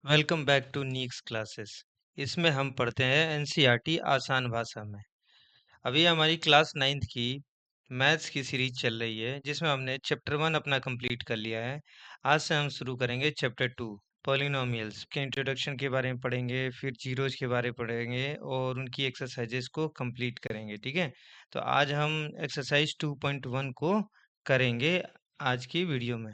Welcome back to नीक्स classes. इसमें हम पढ़ते हैं एनसीईआरटी आसान भाषा में। अभी हमारी क्लास 9th की मैथ्स की सीरीज चल रही है जिसमें हमने चैप्टर 1 अपना कंप्लीट कर लिया है। आज से हम शुरू करेंगे चैप्टर 2 पॉलिनोमियल्स के इंट्रोडक्शन के बारे में पढ़ेंगे, फिर जीरोज के बारे में पढ़ेंगे और उनकी एक्सरसाइजेस को कंप्लीट करेंगे। ठीक है, तो आज हम एक्सरसाइज 2.1 को करेंगे आज की वीडियो में।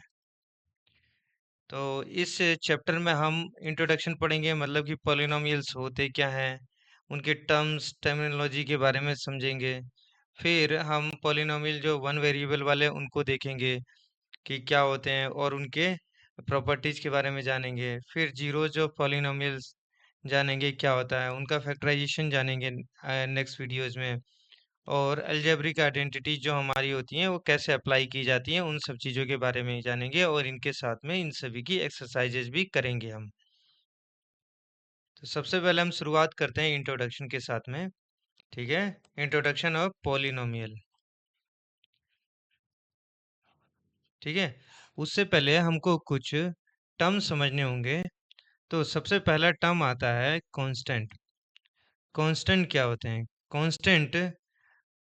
तो इस चैप्टर में हम इंट्रोडक्शन पढ़ेंगे, मतलब कि पॉलिनोमियल्स होते क्या हैं, उनके टर्म्स टर्मिनोलॉजी के बारे में समझेंगे। फिर हम पॉलिनोमियल जो वन वेरिएबल वाले उनको देखेंगे कि क्या होते हैं और उनके प्रॉपर्टीज के बारे में जानेंगे। फिर जीरो जो पॉलिनोमियल्स जानेंगे क्या होता है, उनका फैक्टराइजेशन जानेंगे नेक्स्ट वीडियोज में। और अलजेब्रिक आइडेंटिटी जो हमारी होती हैं वो कैसे अप्लाई की जाती हैं, उन सब चीज़ों के बारे में जानेंगे और इनके साथ में इन सभी की एक्सरसाइजेज भी करेंगे हम। तो सबसे पहले हम शुरुआत करते हैं इंट्रोडक्शन के साथ में। ठीक है, इंट्रोडक्शन ऑफ पॉलिनोमियल। ठीक है, उससे पहले हमको कुछ टर्म समझने होंगे। तो सबसे पहला टर्म आता है कांस्टेंट। कांस्टेंट क्या होते हैं? कांस्टेंट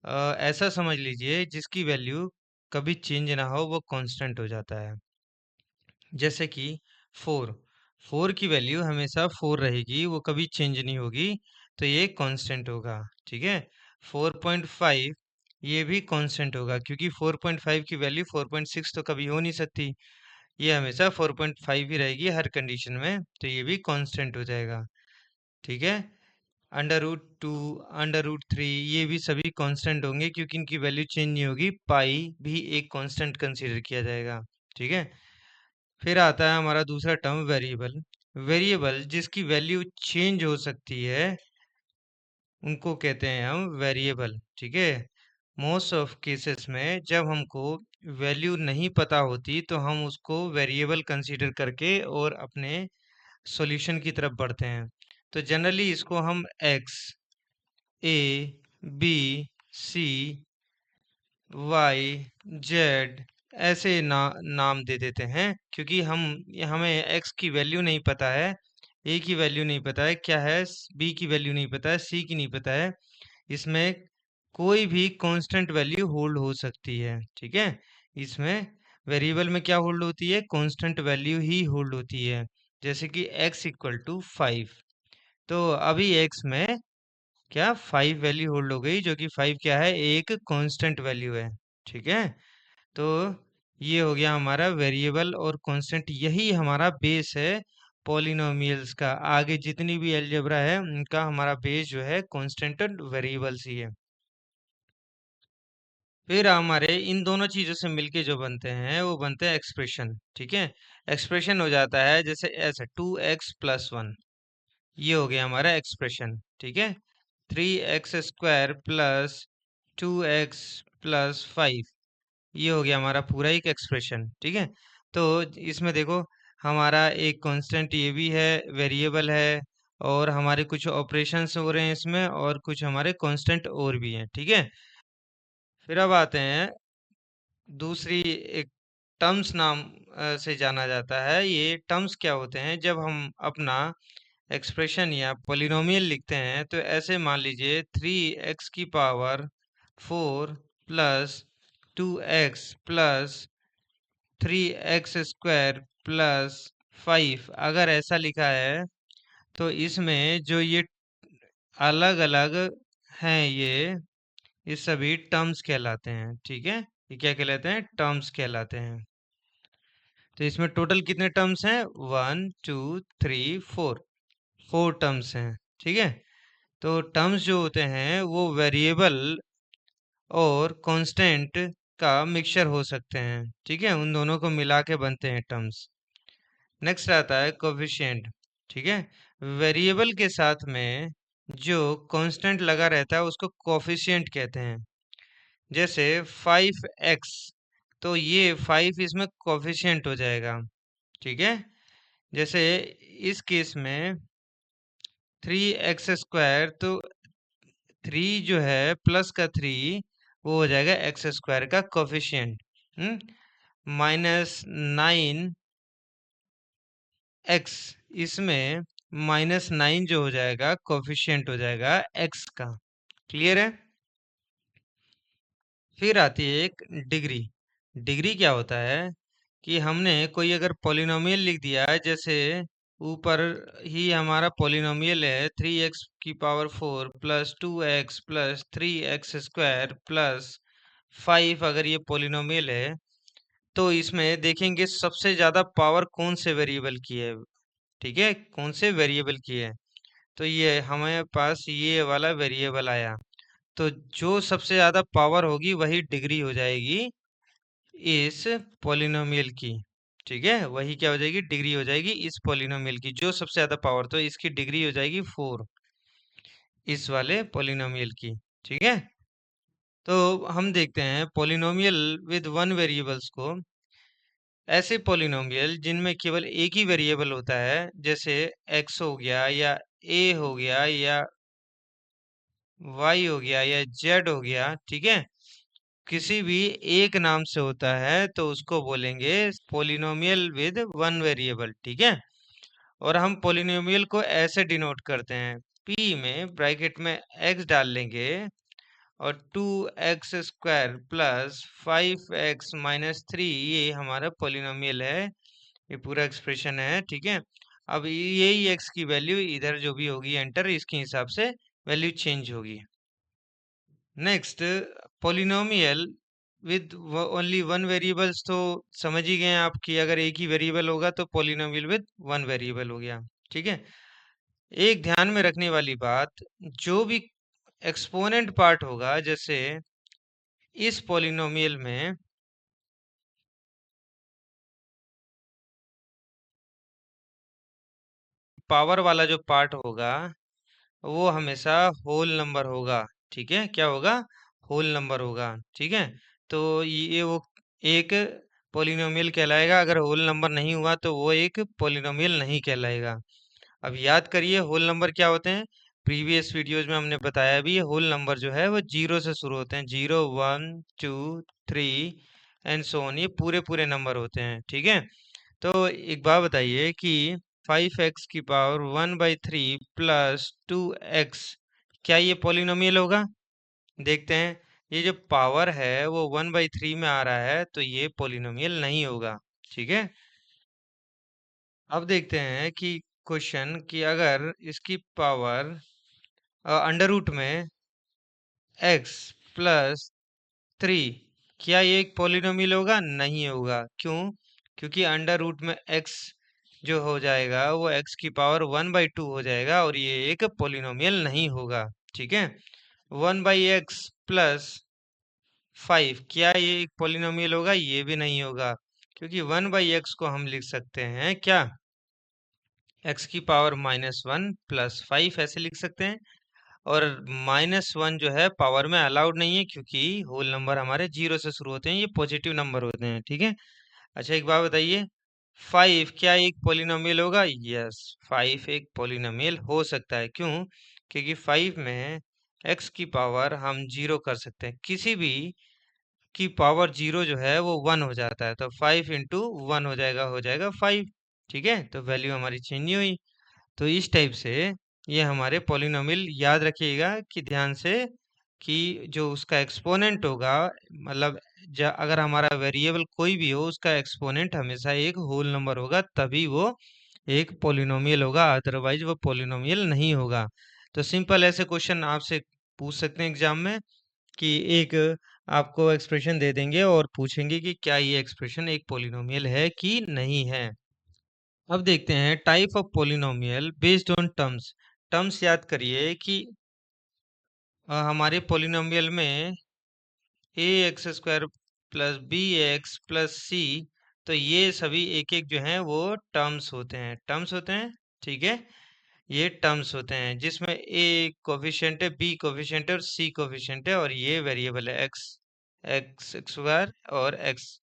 ऐसा समझ लीजिए जिसकी वैल्यू कभी चेंज ना हो, वो कांस्टेंट हो जाता है। जैसे कि 4। 4 की वैल्यू हमेशा 4 रहेगी, वो कभी चेंज नहीं होगी, तो ये कांस्टेंट होगा। ठीक है, 4.5 ये भी कांस्टेंट होगा क्योंकि 4.5 की वैल्यू 4.6 तो कभी हो नहीं सकती, ये हमेशा 4.5 ही रहेगी हर कंडीशन में, तो ये भी कांस्टेंट हो जाएगा। ठीक है, अंडर रूट 2, अंडर रूट 3 ये भी सभी कांस्टेंट होंगे क्योंकि इनकी वैल्यू चेंज नहीं होगी। पाई भी एक कांस्टेंट कंसीडर किया जाएगा। ठीक है, फिर आता है हमारा दूसरा टर्म वेरिएबल। वेरिएबल जिसकी वैल्यू चेंज हो सकती है उनको कहते हैं हम वेरिएबल। ठीक है, मोस्ट ऑफ केसेस में जब हमको वैल्यू नहीं पता होती तो हम उसको वेरिएबल कंसीडर करके और अपने सॉल्यूशन की तरफ बढ़ते हैं। तो जनरली इसको हम एक्स, ए, बी, सी, वाई, जेड ऐसे नाम दे देते हैं क्योंकि हमें एक्स की वैल्यू नहीं पता है, ए की वैल्यू नहीं पता है क्या है, बी की वैल्यू नहीं पता है, सी की नहीं पता है। इसमें कोई भी कांस्टेंट वैल्यू होल्ड हो सकती है। ठीक है, इसमें वेरिएबल में क्या होल्ड होती है? कांस्टेंट वैल्यू ही होल्ड होती है। जैसे कि x = 5, तो अभी x में क्या 5 वैल्यू होल्ड हो गई, जो कि 5 क्या है? एक कांस्टेंट वैल्यू है। ठीक है, तो ये हो गया हमारा वेरिएबल और कांस्टेंट, यही हमारा बेस है पॉलिनोमियल्स का। आगे जितनी भी अलजेब्रा है उनका हमारा बेस जो है कांस्टेंट और वेरिएबल्स ही है। फिर हमारे इन दोनों चीजों से मिलके जो बनते हैं वो बनते हैं एक्सप्रेशन। ठीक है, एक्सप्रेशन हो जाता है जैसे ऐसे 2x+1, ये हो गया हमारा एक्सप्रेशन। ठीक है, 3x² प्लस 2x+5, ये हो गया हमारा पूरा एक एक्सप्रेशन। ठीक है, तो इसमें देखो हमारा एक कांस्टेंट ये भी है, वेरिएबल है, और हमारे कुछ ऑपरेशंस हो रहे हैं इसमें और कुछ हमारे कांस्टेंट और भी हैं। ठीक है, फिर अब आते हैं दूसरी एक टर्म्स नाम से जाना जाता है। ये टर्म्स क्या होते हैं? जब हम अपना एक्सप्रेशन या पॉलिनोमियल लिखते हैं तो ऐसे मान लीजिए 3x⁴ प्लस 2x+3x² प्लस 5, अगर ऐसा लिखा है तो इसमें जो ये अलग अलग हैं, ये सभी टर्म्स कहलाते हैं। ठीक है, ये क्या कहलाते हैं? टर्म्स कहलाते हैं। तो इसमें टोटल कितने टर्म्स हैं? 1 2 3 4, 4 टर्म्स हैं। ठीक है, तो टर्म्स जो होते हैं वो वेरिएबल और कांस्टेंट का मिक्सचर हो सकते हैं। ठीक है, उन दोनों को मिला के बनते हैं टर्म्स। नेक्स्ट आता है कोफिशिएंट। ठीक है, वेरिएबल के साथ में जो कांस्टेंट लगा रहता है उसको कोफिशिएंट कहते हैं। जैसे 5x, तो ये 5 इसमें कोफिशिएंट हो जाएगा। ठीक है, जैसे इस केस में 3x², तो 3 जो है प्लस का 3 वो हो जाएगा x² का कोफिशिएंट। -9x, इसमें -9 जो हो जाएगा कोफिशिएंट हो जाएगा x का। क्लियर है? फिर आती है एक डिग्री। डिग्री क्या होता है कि हमने कोई अगर पॉलिनोमियल लिख दिया है, जैसे ऊपर ही हमारा पॉलिनोमियल है 3x⁴ plus 2x plus 3x² plus 5, अगर ये पॉलिनोमियल है तो इसमें देखेंगे सबसे ज्यादा पावर कौन से वेरिएबल की है। ठीक है, कौन से वेरिएबल की है, तो ये हमारे पास ये वाला वेरिएबल आया। तो जो सबसे ज्यादा पावर होगी वही डिग्री हो जाएगी इस पॉलिनोमियल की। ठीक है, वही क्या हो जाएगी, डिग्री हो जाएगी इस पॉलिनोमियल की, जो सबसे ज्यादा पावर, तो इसकी डिग्री हो जाएगी 4 इस वाले पॉलिनोमियल की। ठीक है, तो हम देखते हैं पॉलिनोमियल विद वन वेरिएबल्स को। ऐसे पॉलिनोमियल जिनमें केवल एक ही वेरिएबल होता है, जैसे x हो गया या a हो गया या y हो गया या z हो गया। ठीक है, किसी भी एक नाम से होता है तो उसको बोलेंगे पॉलिनोमियल विद वन वेरिएबल। ठीक है, और हम पॉलिनोमियल को ऐसे डिनोट करते हैं, p में ब्रैकेट में x डाल लेंगे और 2x² प्लस 5x-3, ये हमारा पॉलिनोमियल है, ये पूरा एक्सप्रेशन है। ठीक है, अब यही x की वैल्यू इधर जो भी होगी एंटर, इसके हिसाब से वैल्यू चेंज होगी। Next, polynomial with only one variables, तो समझ ही गए हैं आप कि अगर एक ही वेरिएबल होगा तो पॉलिनोमियल विद वन वेरिएबल हो गया। ठीक है, एक ध्यान में रखने वाली बात, जो भी एक्सपोनेंट पार्ट होगा, जैसे इस पॉलिनोमियल में पावर वाला जो पार्ट होगा वो हमेशा होल नंबर होगा। ठीक है, क्या होगा, होल नंबर होगा। ठीक है, तो ये वो एक पॉलिनोमियल कहलाएगा, अगर होल नंबर नहीं हुआ तो वो एक पॉलिनोमियल नहीं कहलाएगा। अब याद करिए होल नंबर क्या होते हैं, प्रीवियस वीडियोज में हमने बताया भी, होल नंबर जो है वो 0 से शुरू होते हैं, 0 1 2 3 एंड सो ऑन, ये पूरे पूरे नंबर होते हैं। ठीक है, तो एक बात बताइए कि 5x⁴ प्लस 2x, क्या ये पॉलिनोमियल होगा? देखते हैं, ये जो पावर है वो 1/3 में आ रहा है, तो ये पॉलिनोमियल नहीं होगा। ठीक है, अब देखते हैं कि क्वेश्चन कि अगर इसकी पावर अंडर रूट में x प्लस 3, क्या ये एक पॉलिनोमियल होगा? नहीं होगा। क्यों? क्योंकि अंडर रूट में x जो हो जाएगा वो x⁴ 1/2 हो जाएगा और ये एक पॉलिनोमियल नहीं होगा। ठीक है, 1/x प्लस 5, क्या ये एक पॉलिनोमियल होगा? ये भी नहीं होगा, क्योंकि 1/x को हम लिख सकते हैं क्या, x⁻⁻1 प्लस 5 ऐसे लिख सकते हैं। और -1 जो है पावर में अलाउड नहीं है, क्योंकि होल नंबर हमारे 0 से शुरू होते हैं, ये पॉजिटिव नंबर होते हैं। ठीक है, अच्छा एक बात बताइए, 5 क्या एक पॉलिनोमियल होगा? यस, 5 एक पॉलिनोमियल हो सकता है। क्यों? क्योंकि 5 में x की पावर हम 0 कर सकते हैं, किसी भी की पावर 0 जो है वो 1 हो जाता है, तो 5 इंटू 1 हो जाएगा 5। ठीक है, तो वैल्यू हमारी चेंज नहीं हुई। तो इस टाइप से ये हमारे पॉलिनोमियल, याद रखिएगा कि ध्यान से, कि जो उसका एक्सपोनेंट होगा, मतलब अगर हमारा वेरिएबल कोई भी हो उसका एक्सपोनेंट हमेशा एक होल नंबर होगा, तभी वो एक पॉलिनोमियल होगा, अदरवाइज वो पॉलिनोमियल नहीं होगा। तो सिंपल ऐसे क्वेश्चन आपसे पूछ सकते हैं एग्जाम में, कि एक आपको एक्सप्रेशन दे देंगे और पूछेंगे कि क्या ये एक्सप्रेशन एक पॉलिनोमियल है कि नहीं है। अब देखते हैं type of polynomial based on terms. Terms याद करिए कि हमारे पॉलिनोमियल में ax² plus bx plus c, तो ये सभी एक एक जो हैं वो टर्म्स होते हैं, टर्म्स होते हैं। ठीक है, ये टर्म्स होते हैं जिसमें a कोफिशिएंट है, b कोफिशिएंट है और c कोफिशिएंट है, और ये वेरिएबल है x² और x।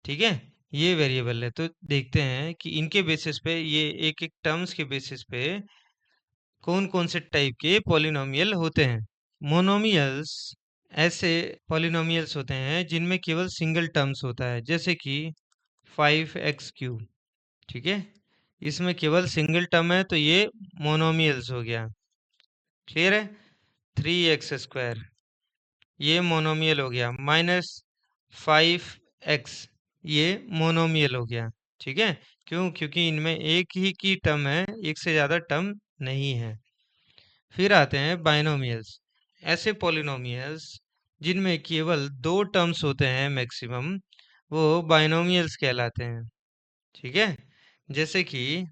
ठीक है, ये वेरिएबल है। तो देखते हैं कि इनके बेसिस पे, ये एक एक टर्म्स के बेसिस पे कौन कौन से टाइप के पॉलिनोमियल होते हैं। मोनोमियल्स ऐसे पॉलिनोमियल्स होते हैं जिनमें केवल सिंगल टर्म्स होता है, जैसे कि 5x³। ठीक है, इसमें केवल सिंगल टर्म है तो ये मोनोमियल्स हो गया। क्लियर है? 3x² ये मोनोमियल हो गया, -5x ये मोनोमियल हो गया। ठीक है, क्यों? क्योंकि इनमें एक ही की टर्म है, एक से ज्यादा टर्म नहीं है। फिर आते हैं बाइनोमियल्स। ऐसे पॉलिनोमियल्स जिनमें केवल दो टर्म्स होते हैं मैक्सिमम, वो बाइनोमियल्स कहलाते हैं। ठीक है, जैसे कि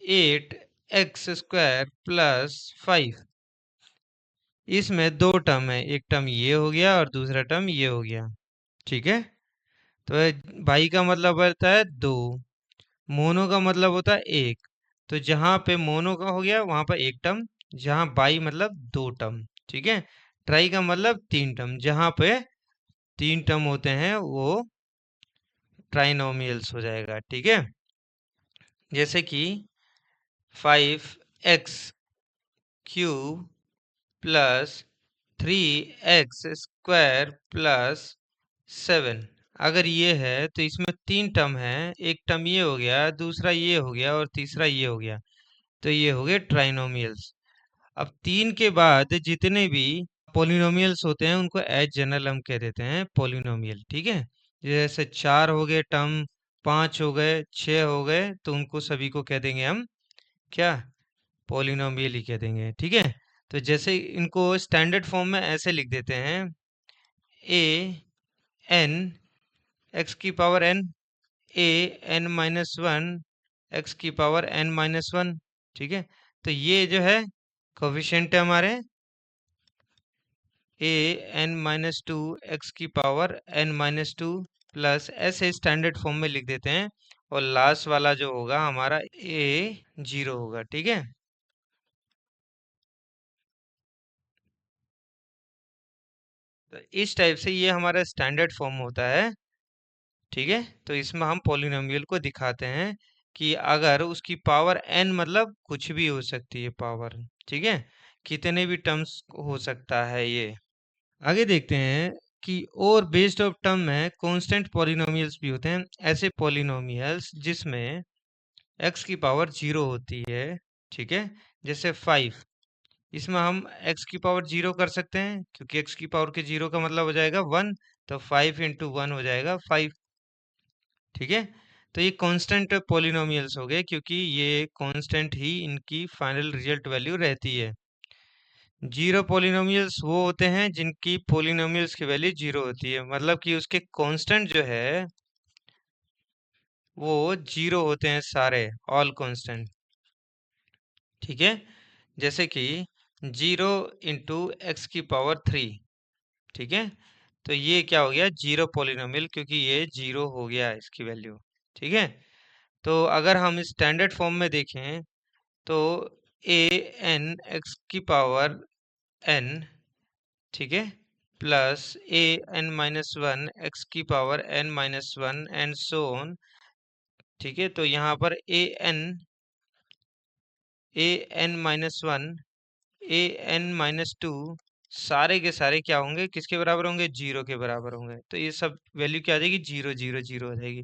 8x² + 5, इसमें दो टर्म है, एक टर्म ये हो गया और दूसरा टर्म ये हो गया। ठीक है, तो भाई का मतलब होता है दो, मोनो का मतलब होता है एक। तो जहां पे मोनो का हो गया वहां पर एक टर्म, जहां बाई मतलब दो टर्म। ठीक है, ट्राई का मतलब तीन टर्म, जहां पे तीन टर्म होते हैं वो ट्राइनोमियल्स हो जाएगा। ठीक है, जैसे कि 5x³ +3x² +7, अगर ये है तो इसमें तीन टर्म है, एक टर्म ये हो गया, दूसरा ये हो गया और तीसरा ये हो गया। तो ये हो गए ट्राइनोमियल्स। अब तीन के बाद जितने भी पोलिनोमियल्स होते हैं उनको एज जनरल हम कह देते हैं पोलिनोमियल। ठीक है, जैसे चार हो गए टर्म, पांच हो गए, छह हो गए, तो उनको सभी को कह देंगे हम क्या? पोलिनोमियल ही कह देंगे। ठीक है, तो जैसे इनको स्टैंडर्ड फॉर्म में ऐसे लिख देते हैं, a n x⁻n x⁻n−1। ठीक है, तो ये जो है कोफिशिएंट है हमारे a n−2 x⁻n−2 प्लस, ऐसे स्टैंडर्ड फॉर्म में लिख देते हैं। और लास्ट वाला जो होगा हमारा a0 होगा। ठीक है, तो इस टाइप से ये हमारा स्टैंडर्ड फॉर्म होता है। ठीक है, तो इसमें हम पॉलिनोमियल को दिखाते हैं कि अगर उसकी पावर n, मतलब कुछ भी हो सकती है पावर। ठीक है, कितने भी टर्म्स हो सकता है ये। आगे देखते हैं कि और बेस्ड ऑफ टर्म में कांस्टेंट पॉलिनोमियल्स भी होते हैं। ऐसे पॉलिनोमियल्स जिसमें x की पावर 0 होती है। ठीक है, जैसे 5, इसमें हम x की पावर 0 कर सकते हैं, क्योंकि x की पावर के 0 का मतलब हो जाएगा 1, तो 5 × 1 हो जाएगा 5। ठीक है, तो ये कांस्टेंट पॉलिनोमियल्स हो गए, क्योंकि ये कांस्टेंट ही इनकी फाइनल रिजल्ट वैल्यू रहती है। जीरो पॉलिनोमियल्स वो होते हैं जिनकी पॉलिनोमियल्स की वैल्यू जीरो होती है, मतलब कि उसके कांस्टेंट जो है वो जीरो होते हैं सारे, ऑल कांस्टेंट। ठीक है, जैसे कि 0 × x⁻³ ठीक है, तो ये क्या हो गया? जीरो पॉलिनोमियल, क्योंकि ये जीरो हो गया इसकी वैल्यू। ठीक है, तो अगर हम स्टैंडर्ड फॉर्म में देखें तो a n x⁻n, ठीक है, plus a n−1 x⁻n−1 and so on. ठीक है, तो यहाँ पर a n−1 a n−2 सारे के सारे क्या होंगे? किसके बराबर होंगे? जीरो के बराबर होंगे। तो ये सब वैल्यू क्या आ जाएगी? जीरो जीरो जीरो हो जाएगी।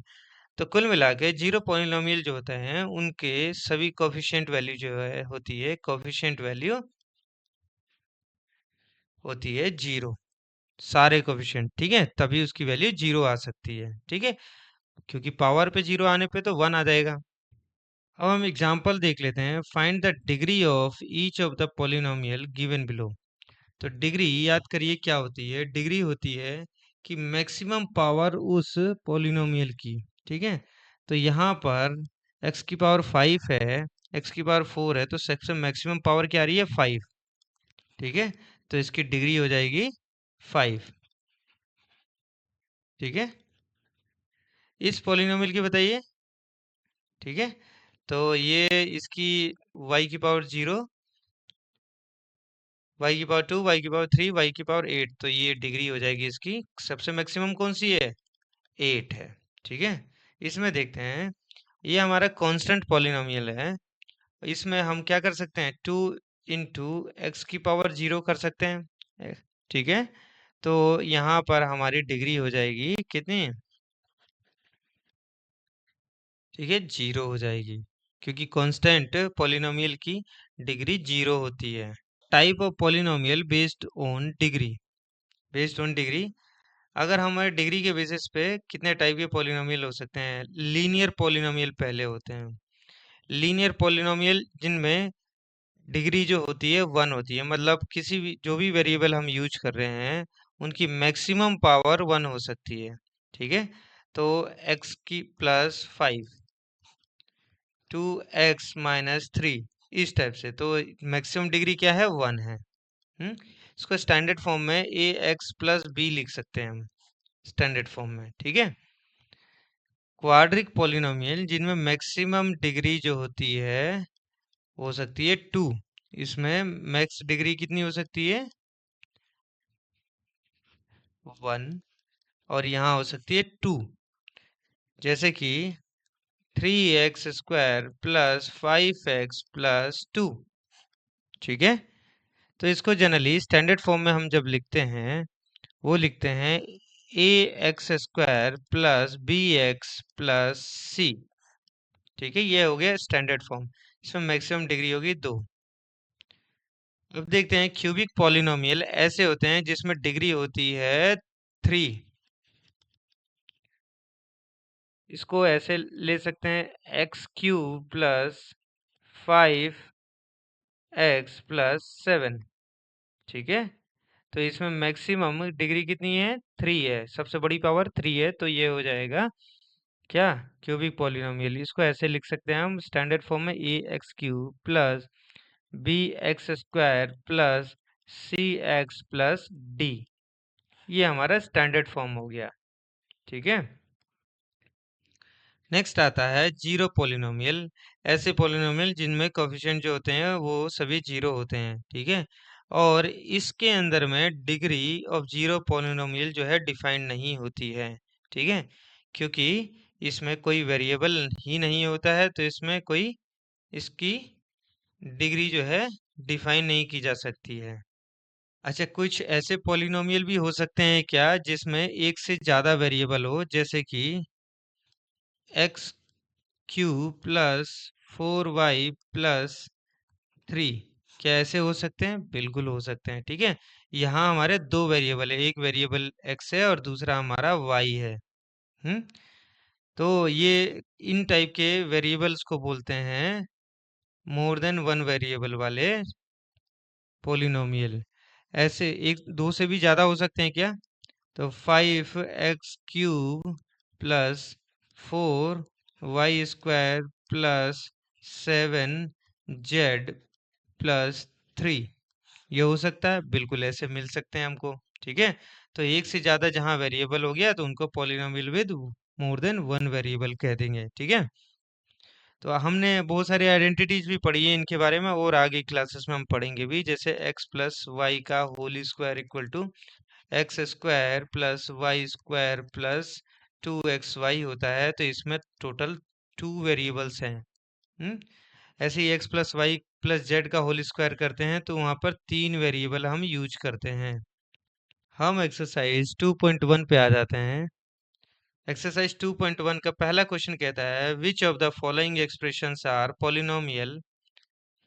तो कुल मिला के जीरो पॉलिनोमियल जो होते हैं उनके सभी कोफिशिएंट वैल्यू जो है होती है, कोफिशिएंट वैल्यू होती है जीरो, सारे कोफिशिएंट। ठीक है, तभी उसकी वैल्यू जीरो आ सकती है। ठीक है, क्योंकि पावर पे जीरो आने पे तो वन आ जाएगा। अब हम एग्जांपल देख लेते हैं। Find the degree of each of the polynomial given below. तो डिग्री याद करिए क्या होती है? डिग्री होती है कि मैक्सिमम पावर उस पॉलिनोमियल की। ठीक है, तो यहाँ पर x की पावर 5 है, x की पावर 4 है, तो सबसे मैक्सिमम पावर क्या आ रही है? 5। ठीक है, तो इसकी डिग्री हो जाएगी 5। ठीक है, इस पॉलिनोमियल की बताइए। ठीक है, तो ये इसकी y की पावर 0, y की पावर 2, y की पावर 3, y की पावर 8, तो ये डिग्री हो जाएगी इसकी। सबसे मैक्सिमम कौन सी है? 8 है। ठीक है, इसमें देखते हैं, ये हमारा कांस्टेंट पॉलिनोमियल है। इसमें हम क्या कर सकते हैं? 2 × x⁻0 कर सकते हैं। ठीक है, तो यहाँ पर हमारी डिग्री हो जाएगी कितनी? ठीक है, जीरो हो जाएगी, क्योंकि कांस्टेंट पॉलिनोमियल की डिग्री जीरो होती है। Type of polynomial based on degree. अगर हमारे डिग्री के बेसिस पे कितने टाइप के पॉलिनोमियल हो सकते हैं? लीनियर पॉलिनोमियल पहले होते हैं। लीनियर पॉलिनोमियल जिनमें डिग्री जो होती है वन होती है, मतलब किसी भी जो भी वेरिएबल हम यूज कर रहे हैं उनकी मैक्सिमम पावर वन हो सकती है। ठीक है, तो x की प्लस 5, 2x-3, इस टाइप से। तो मैक्सिमम डिग्री क्या है? वन है। इसको स्टैंडर्ड फॉर्म में ए एक्स प्लस बी लिख सकते हैं हम, स्टैंडर्ड फॉर्म में। ठीक है, क्वाड्रिक पॉलिनोमियल जिनमें मैक्सिमम डिग्री जो होती है हो सकती है टू। इसमें मैक्स डिग्री कितनी हो सकती है? वन। और यहाँ हो सकती है टू, जैसे कि 3x² प्लस 5x प्लस 2। ठीक है, तो इसको जनरली स्टैंडर्ड फॉर्म में हम जब लिखते हैं वो लिखते हैं ax² plus bx plus c। ठीक है, ये हो गया स्टैंडर्ड फॉर्म। इसमें मैक्सिमम डिग्री होगी दो। अब देखते हैं क्यूबिक पॉलिनोमियल ऐसे होते हैं जिसमें डिग्री होती है थ्री। इसको ऐसे ले सकते हैं x³ प्लस 5x प्लस 7। ठीक है, तो इसमें मैक्सिमम डिग्री कितनी है? थ्री है, सबसे बड़ी पावर थ्री है, तो ये हो जाएगा क्या? Cubic polynomial. इसको ऐसे लिख सकते हैं हम स्टैंडर्ड फॉर्म में ax³ plus bx² plus cx plus d। ये हमारा स्टैंडर्ड फॉर्म हो गया। ठीक है, नेक्स्ट आता है जीरो पॉलिनोमियल। ऐसे पॉलिनोमियल जिनमें कोफिशिएंट जो होते हैं वो सभी जीरो होते हैं। ठीक है, और इसके अंदर में डिग्री ऑफ जीरो पॉलिनोमियल जो है डिफाइंड नहीं होती है। ठीक है, क्योंकि इसमें कोई वेरिएबल ही नहीं होता है, तो इसमें कोई इसकी डिग्री जो है डिफाइन नहीं की जा सकती है। अच्छा, कुछ ऐसे पॉलिनोमियल भी हो सकते हैं क्या जिसमें एक से ज्यादा वेरिएबल हो, जैसे कि x³ प्लस 4y प्लस 3। क्या ऐसे हो सकते हैं? बिल्कुल हो सकते हैं। ठीक है, यहाँ हमारे दो वेरिएबल है, एक वेरिएबल x है और दूसरा हमारा y है। हम्म तो ये इन टाइप के वेरिएबल्स को बोलते हैं मोर देन वन वेरिएबल वाले पोलिनोमियल। ऐसे एक दो से भी ज्यादा हो सकते हैं क्या? तो 5x³ plus 4y² plus 7z plus 3, ये हो सकता है। बिल्कुल ऐसे मिल सकते हैं हमको। ठीक है, तो एक से ज्यादा जहां वेरिएबल हो गया तो उनको polynomial with more than one variable कह देंगे। ठीक है, तो हमने बहुत सारी आइडेंटिटीज भी पढ़ी है इनके बारे में, और आगे क्लासेस में हम पढ़ेंगे भी, जैसे x प्लस वाई का whole square equal to x² plus y² plus 2xy होता है, तो इसमें टोटल टू वेरिएबल्स हैं। हम्म ऐसे ही x plus y plus z का होल स्क्वायर करते हैं तो वहां पर तीन वेरिएबल हम यूज करते हैं। हम एक्सरसाइज 2.1 पे आ जाते हैं। एक्सरसाइज 2.1 का पहला क्वेश्चन कहता है which of the following expressions are polynomial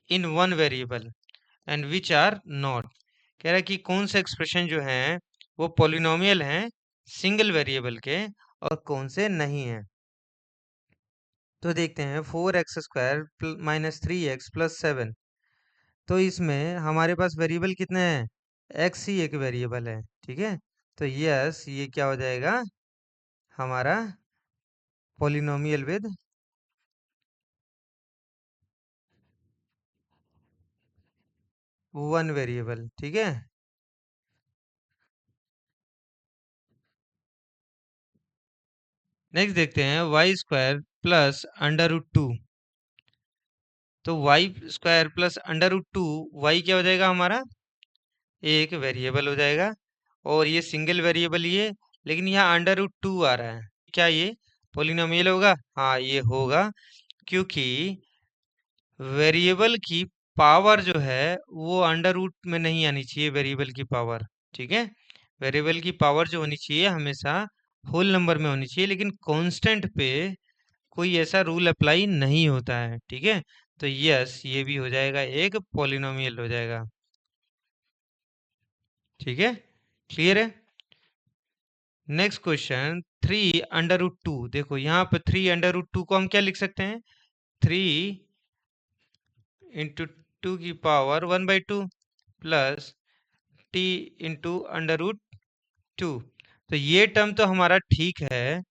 in one variable and which are not. कह रहा है कि कौन से एक्सप्रेशन जो हैं वो पॉलिनोमियल हैं सिंगल वेरिएबल के और कौन से नहीं हैं। तो देखते हैं 4x² माइनस 3x प्लस 7। तो इसमें हमारे पास वेरिएबल कितने हैं? x ही एक वेरिएबल है। ठीक है, तो यस, ये क्या हो जाएगा हमारा पॉलिनोमियल विद वन वेरिएबल। ठीक है, नेक्स्ट देखते हैं y² प्लस अंडर रूट 2। तो y² plus under root 2, y क्या हो जाएगा हमारा? एक वेरिएबल हो जाएगा, और ये सिंगल वेरिएबल ये, लेकिन यहाँ अंडर रूट 2 आ रहा है। क्या ये पॉलिनोमियल होगा? हाँ, ये होगा, क्योंकि वेरिएबल की पावर जो है वो अंडर रूट में नहीं आनी चाहिए। वेरिएबल की पावर, ठीक है, वेरिएबल की पावर जो होनी चाहिए हमेशा होल नंबर में होनी चाहिए, लेकिन कांस्टेंट पे कोई ऐसा रूल अप्लाई नहीं होता है, ठीक है। तो यस, ये भी हो जाएगा, एक पॉलिनोमियल हो जाएगा, ठीक है, क्लियर है। Next question, 3 under root 2। देखो यहाँ पे 3 अंडर रूट 2 को हम क्या लिख सकते हैं, 3 × 2 की power 1/2 plus t × under root 2। तो ये टर्म तो हमारा ठीक है,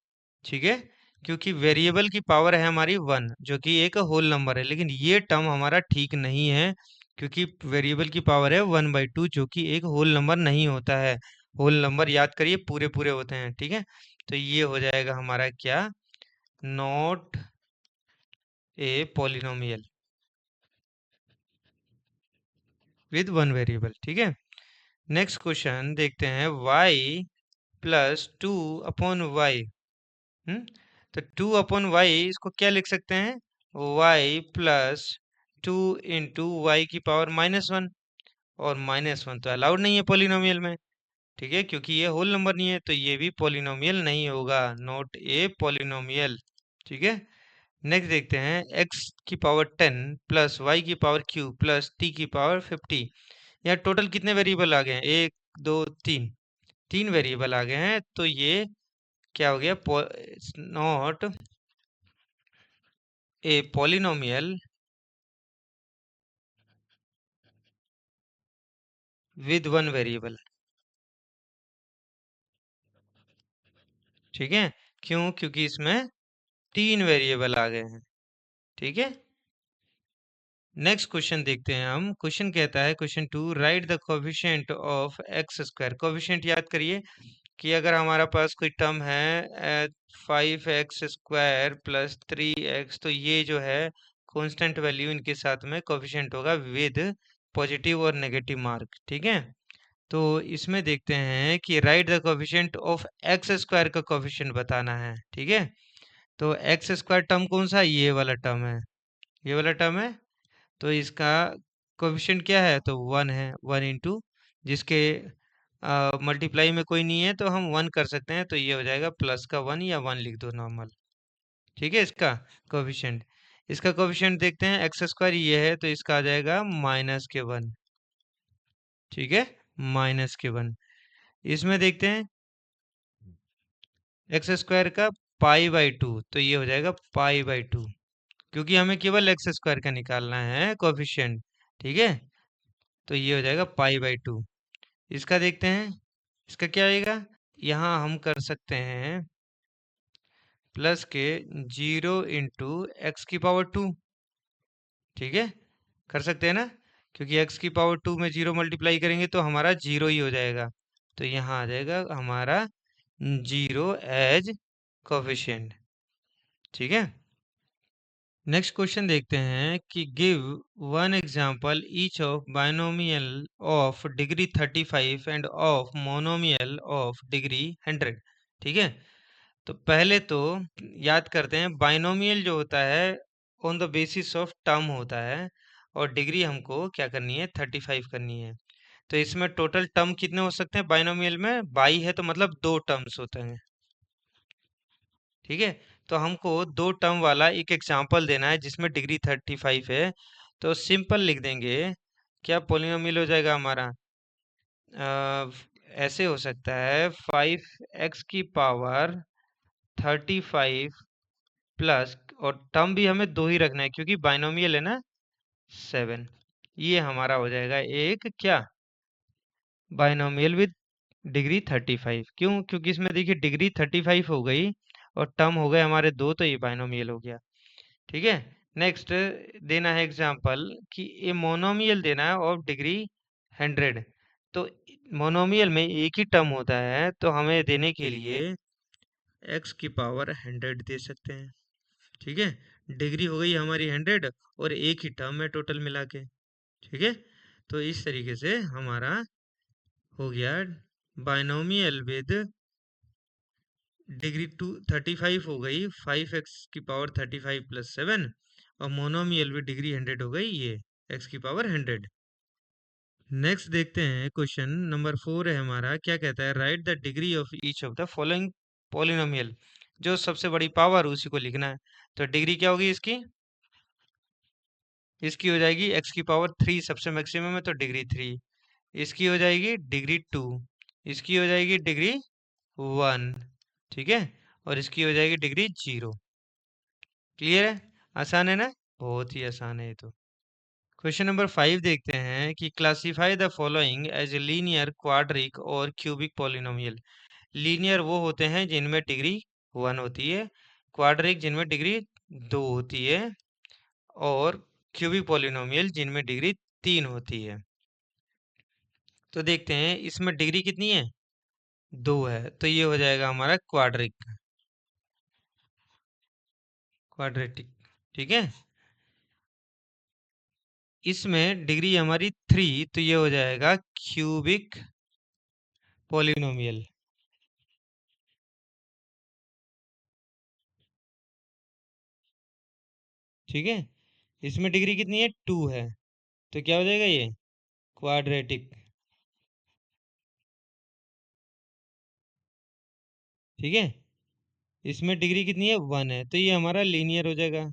ठीक है, क्योंकि वेरिएबल की पावर है हमारी 1 जो कि एक होल नंबर है, लेकिन ये टर्म हमारा ठीक नहीं है क्योंकि वेरिएबल की पावर है 1/2 जो कि एक होल नंबर नहीं होता है। होल नंबर याद करिए पूरे पूरे होते हैं, ठीक है। तो ये हो जाएगा हमारा क्या, not a polynomial with one variable, ठीक है। नेक्स्ट क्वेश्चन देखते हैं, y + 2/y। तो 2/y इसको क्या लिख सकते हैं, y + 2 × y⁻1। और -1 तो अलाउड नहीं है पॉलिनोमियल में, ठीक है, क्योंकि ये होल नंबर नहीं है, तो ये भी पॉलिनोमियल नहीं होगा, नॉट ए पॉलिनोमियल, ठीक है। नेक्स्ट देखते हैं, x⁻10 + y⁻³ + t⁻50। यहाँ टोटल कितने वेरिएबल आ गए हैं, 1 2 3, 3 वेरिएबल आ गए हैं, तो ये क्या हो गया, not a polynomial with one variable, ठीक है। क्यों, क्योंकि इसमें 3 वेरिएबल आ गए हैं, ठीक है। नेक्स्ट क्वेश्चन देखते हैं हम, क्वेश्चन कहता है question 2, right the coefficient of x square. Coefficient याद करिए कि अगर हमारा पास कोई टर्म है 5x² + 3x, तो ये जो है कांस्टेंट वैल्यू इनके साथ में कोफिशिएंट होगा विद पॉजिटिव और नेगेटिव मार्क, ठीक है। तो इसमें देखते हैं कि right the coefficient of x square का कोफिशिएंट बताना है, ठीक है। तो एक्स स्क्वायर टर्म कौन सा, ये वाला टर्म है, ये वाला टर्म है। तो इसका कोफिशिएंट क्या है, तो 1 है, 1 जिसके मल्टीप्लाई में कोई नहीं है तो हम 1 कर सकते हैं, तो ये हो जाएगा प्लस का 1 या 1 लिख दो नॉर्मल, ठीक है। इसका कोफिशिएंट, इसका कोफिशिएंट देखते हैं, एक्स स्क्वायर ये है तो इसका आ जाएगा -1, ठीक है, -1। इसमें देखते हैं एक्स स्क्वायर का π/2, तो ये हो जाएगा π/2, क्योंकि हमें केवल एक्स स्क्वायर का निकालना है कोफिशिएंट, ठीक है। तो ये हो जाएगा π/2। इसका देखते हैं, इसका क्या आएगा, यहाँ हम कर सकते हैं प्लस के 0 × x⁻², ठीक है, कर सकते हैं ना, क्योंकि x⁻² में 0 मल्टीप्लाई करेंगे तो हमारा 0 ही हो जाएगा, तो यहाँ आ जाएगा हमारा 0 एज कोफिशिएंट, ठीक है। नेक्स्ट क्वेश्चन देखते हैं कि give one example each of binomial of degree 35 end of monomial of degree 100, ठीक है। तो पहले तो याद करते हैं, बाइनोमियल जो होता है on the basis of term होता है, और डिग्री हमको क्या करनी है, 35 करनी है। तो इसमें टोटल टर्म कितने हो सकते हैं, बाइनोमियल में बाई है तो मतलब 2 टर्म्स होते हैं, ठीक है। तो हमको 2 टर्म वाला एक एग्जांपल देना है जिसमें डिग्री 35 है, तो सिंपल लिख देंगे, क्या पोलिनोमियल हो जाएगा हमारा, ऐसे हो सकता है 5x⁻35 प्लस, और टर्म भी हमें 2 ही रखना है क्योंकि बाइनोमियल है ना, 7। ये हमारा हो जाएगा एक क्या, बाइनोमियल विद डिग्री 35। क्यों, क्योंकि इसमें देखिए डिग्री 35 हो गई और टर्म हो गए हमारे 2, तो ये बाइनोमियल हो गया, ठीक है। नेक्स्ट देना है एग्जांपल कि ये मोनोमियल देना है ऑफ डिग्री 100। तो मोनोमियल में एक ही टर्म होता है, तो हमें देने के लिए x⁻100 दे सकते हैं, ठीक है। डिग्री हो गई हमारी 100 और एक ही टर्म है टोटल मिला के, ठीक है। तो इस तरीके से हमारा हो गया बाइनोमियल विद डिग्री 35 हो गई 5x⁻35 + 7, और मोनोमियल विद डिग्री 100 हो गई ये x⁻100। नेक्स्ट देखते हैं, क्वेश्चन नंबर 4 है हमारा, क्या कहता है, right the degree of each of the following polynomial. जो सबसे बड़ी पावर उसी को लिखना है। तो डिग्री क्या होगी इसकी हो जाएगी x⁻³ सबसे मैक्सिमम है तो डिग्री 3। इसकी हो जाएगी डिग्री 2। इसकी हो जाएगी डिग्री 1। ठीक है, और इसकी हो जाएगी डिग्री 0। क्लियर है? आसान है ना? बहुत ही आसान है ये तो। क्वेश्चन नंबर 5 देखते हैं कि classify the following as a linear, quadratic और क्यूबिक पॉलिनोमियल। लीनियर वो होते हैं जिनमें डिग्री 1 होती है, क्वाड्रिक जिनमें डिग्री 2 होती है, और क्यूबिक पॉलिनोमियल जिनमें डिग्री 3 होती है। तो देखते हैं इसमें डिग्री कितनी है, 2 है, तो ये हो जाएगा हमारा क्वाड्रिक, क्वाड्रेटिक। ठीक है, इसमें डिग्री हमारी 3, तो ये हो जाएगा क्यूबिक पॉलिनोमियल। ठीक है, इसमें डिग्री कितनी है, 2 है, तो क्या हो जाएगा ये, क्वाड्रेटिक। ठीक है, इसमें डिग्री कितनी है, 1 है, तो ये हमारा लीनियर हो जाएगा।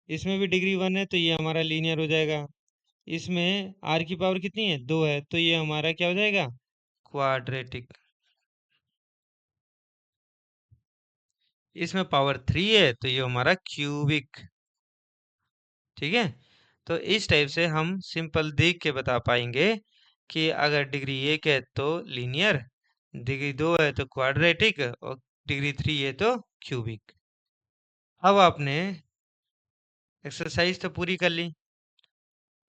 इसमें भी डिग्री 1 है, तो ये हमारा लीनियर हो जाएगा। इसमें आर की पावर कितनी है, 2 है, तो ये हमारा क्या हो जाएगा, क्वाड्रेटिक। इसमें पावर 3 है, तो ये हमारा क्यूबिक। ठीक है, तो इस टाइप से हम सिंपल देख के बता पाएंगे कि अगर डिग्री 1 है तो लीनियर, डिग्री 2 है तो क्वाड्रेटिक, और डिग्री 3 है तो क्यूबिक। अब आपने एक्सरसाइज तो पूरी कर ली,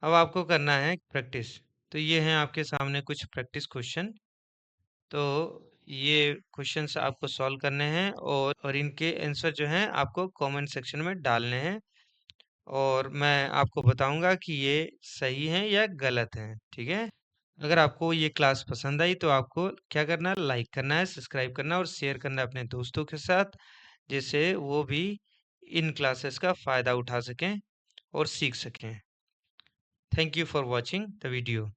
अब आपको करना है प्रैक्टिस। तो ये हैं आपके सामने कुछ प्रैक्टिस क्वेश्चन। तो ये क्वेश्चंस आपको सॉल्व करने हैं, और इनके आंसर जो हैं आपको कमेंट सेक्शन में डालने हैं, और मैं आपको बताऊंगा कि ये सही हैं या गलत हैं। ठीक है, अगर आपको ये क्लास पसंद आई तो आपको क्या करना है, लाइक करना है, सब्सक्राइब करना है और शेयर करना है अपने दोस्तों के साथ, जिससे वो भी इन क्लासेस का फ़ायदा उठा सकें और सीख सकें। Thank you for watching the video.